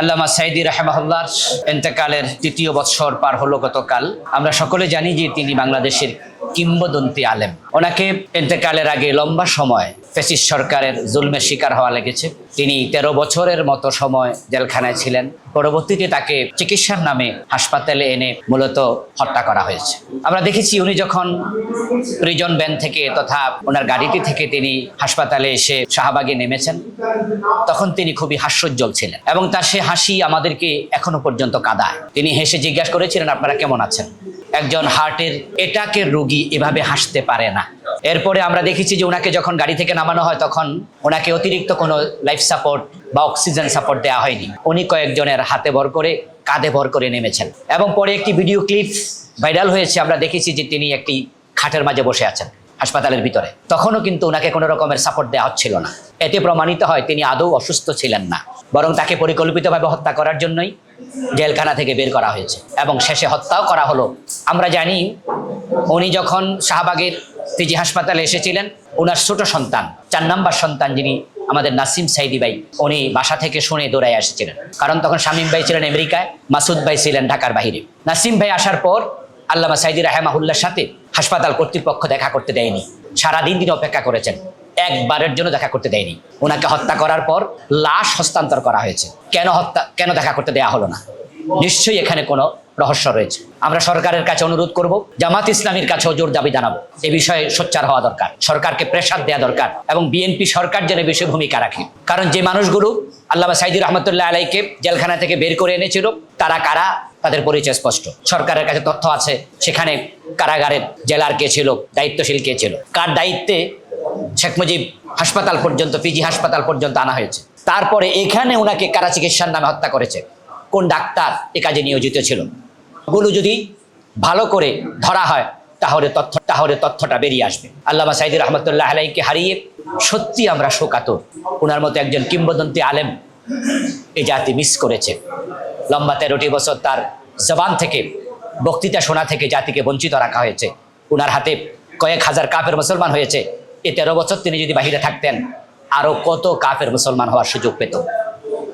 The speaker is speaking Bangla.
আল্লামা সাঈদী রাহিমাহুল্লাহর ইন্তেকালের তৃতীয় বৎসর পার হলো গতকাল। আমরা সকলে জানি যে তিনি বাংলাদেশের কিংবদন্তি আলেম। ওনাকে ইন্তেকালের আগে লম্বা সময় ফ্যাসিস্ট সরকারের জুলমের শিকার হওয়া লেগেছে। তিনি 13 বছরের মতো সময় জেলখানায় ছিলেন। পরবর্তীতে তাকে চিকিৎসার নামে হাসপাতালে এনে মূলত হত্যা করা হয়েছে। আমরা দেখেছি উনি যখন প্রিজন ভ্যান থেকে তথা ওনার গাড়িটি থেকে তিনি হাসপাতালে এসে শাহবাগে নেমেছেন, তখন তিনি খুবই হাস্যোজ্জ্বল ছিলেন এবং তার সে হাসি আমাদেরকে এখনো পর্যন্ত কাঁদায়। তিনি হেসে জিজ্ঞাসা করেছিলেন, আপনারা কেমন আছেন? একজন হার্টের অ্যাটাকের রোগী এভাবে হাসতে পারে না। এরপরে আমরা দেখেছি যে ওনাকে যখন গাড়ি থেকে নামানো হয় তখন ওনাকে অতিরিক্ত কোনো লাইফ সাপোর্ট বা অক্সিজেন সাপোর্ট দেওয়া হয়নি। উনি কয়েকজনের হাতে ভর করে কাঁধে ভর করে নেমেছেন এবং পরে একটি ভিডিও ক্লিপ ভাইরাল হয়েছে। আমরা দেখেছি যে তিনি একটি খাটের মাঝে বসে আছেন হাসপাতালের ভিতরে। তখনও কিন্তু ওনাকে কোনো রকমের সাপোর্ট দেওয়া হচ্ছিল না। এতে প্রমাণিত হয় তিনি আদৌ অসুস্থ ছিলেন না, বরং তাকে পরিকল্পিতভাবে হত্যা করার জন্যই জেলখানা থেকে বের করা হয়েছে এবং শেষে হত্যাও করা হলো। আমরা জানি উনি যখন শাহবাগের পিজি হাসপাতালে এসেছিলেন, ওনার ছোট সন্তান 4 নম্বর সন্তান যিনি আমাদের নাসিম সাঈদী ভাই, উনি বাসা থেকে শুনে দৌড়ায় এসেছিলেন। কারণ তখন শামীম ভাই ছিলেন আমেরিকায়, মাসুদ ভাই ছিলেন ঢাকার বাইরে। নাসিম ভাই আসার পর আল্লামা সাঈদী রাহিমাহুল্লাহর সাথে হাসপাতাল কর্তৃপক্ষ দেখা করতে দেয়নি। সারাদিন তিনি অপেক্ষা করেছেন, একবারের জন্য দেখা করতে দেয়নি। ওনাকে হত্যা করার পর লাশ হস্তান্তর করা হয়েছে। কেন দেখা করতে দেওয়া হলো না? নিশ্চয়ই এখানে কোনো রহস্য রয়েছে। আমরা সরকারের কাছে অনুরোধ করব, জামাত ইসলামীর কাছেও জোর দাবি জানাবো, এ বিষয়ে সোচ্চার হওয়া দরকার, সরকারকে প্রেসার দেওয়া দরকার এবং বিএনপি সরকার যেন বিষয়ে ভূমিকা রাখে। কারণ যে মানুষগুলো আল্লামা সাঈদী রহমতুল্লাহ আলাইকে জেলখানা থেকে বের করে এনেছিল, তারা কারা তাদের পরিচয় স্পষ্ট। সরকারের কাছে তথ্য আছে সেখানে কারাগারের জেলার কে ছিল, দায়িত্বশীল কে ছিল, কার দায়িত্বে শেখ মুজিব হাসপাতাল পর্যন্ত, পিজি হাসপাতাল পর্যন্ত আনা হয়েছে। তারপরে এখানে ওনাকে কারা চিকিৎসার নামে হত্যা করেছে, কোন ডাক্তার এ কাজে নিয়োজিত ছিল, ওগুলো যদি ভালো করে ধরা হয় তাহলে তথ্যটা বেরিয়ে আসবে। আল্লামা সাঈদী রহমতুল্লাহ আলাইকে হারিয়ে সত্যি আমরা শোকাতুর। ওনার মতো একজন কিংবদন্তি আলেম এই জাতি মিস করেছে। লম্বা 13টি বছর তার জবান থেকে, বক্তৃতা শোনা থেকে জাতিকে বঞ্চিত রাখা হয়েছে। ওনার হাতে কয়েক হাজার কাফের মুসলমান হয়েছে। এই 13 বছর তিনি যদি বাহিরে থাকতেন, আরো কত কাফের মুসলমান হওয়ার সুযোগ পেত।